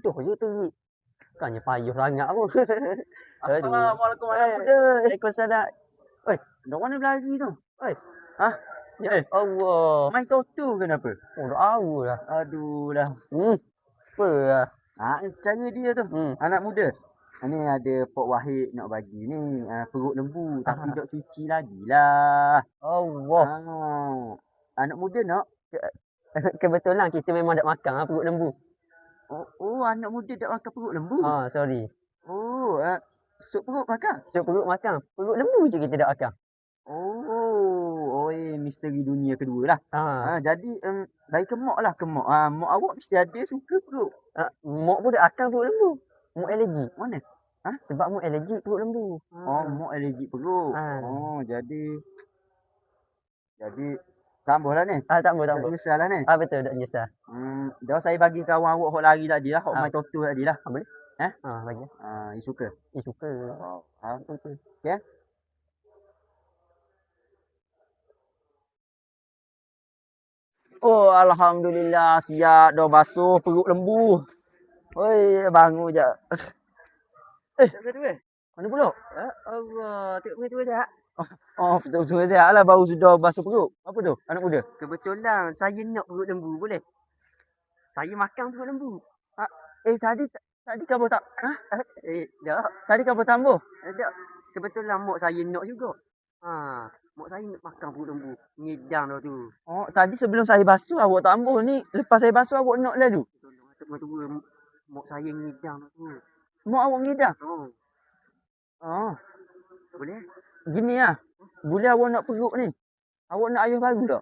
Jatuh je terik. Bukannya payah sangat pun. Aduh. Assalamualaikum anak muda. Waalaikumsalam. Oi, Dah mana berlari tu? oi. Ha? Ya Allah. Main Toto kenapa? Oh, dah tahu lah. Aduh dah. Apa lah. Cara dia tu. Hmm. Anak muda. Ni ada Pok Wahid nak bagi ni perut lembu tapi dok cuci lagi lah. Allah. Anak muda nak? Kebetulan kita memang tak makan perut lembu. Oh, anak muda tak makan perut lembu. Sorry. Oh, sup perut makan. Sup perut makan. Perut lembu je kita tak makan. Misteri dunia kedua lah. Jadi bagi ke mak lah, ke mak. Mak awak mesti ada suka perut. Mak pun dah akan perut lembu. Mak alergi. Mana? Sebab mak alergi perut lembu. Mak alergi perut. Jadi tambahlah ni. Tambah. Tak nyesal lah ni. Betul, tak nyesal. Dah saya bagi kawan awak hok lari tadi lah, hok main Toto tadi lah. Boleh? Bagi. You suka? Suka. Okey. Oh, alhamdulillah siap dah basuh perut lembu. Oi, bangun je. Mana pula? Allah, tengok tu sihat. Betul-betul sihat lah baru sudah basuh perut. Apa tu? Anak muda? Kebetulan saya nak perut lembu, boleh? Saya makan perut lembu. Tadi kamu tak? Tak. Tadi kamu tambah? Tak. Kebetulan mak saya nak juga. Mak saya nak makan perut lembu. Ngidang dah tu. Tadi sebelum saya basuh awak tambah ni. Lepas saya basuh awak nak lalu. Tengok mak saya ngidang dah tu. Mak awak ngidang? Boleh? Gini lah. Boleh awak nak perut ni. Awak nak ayuh baru tak?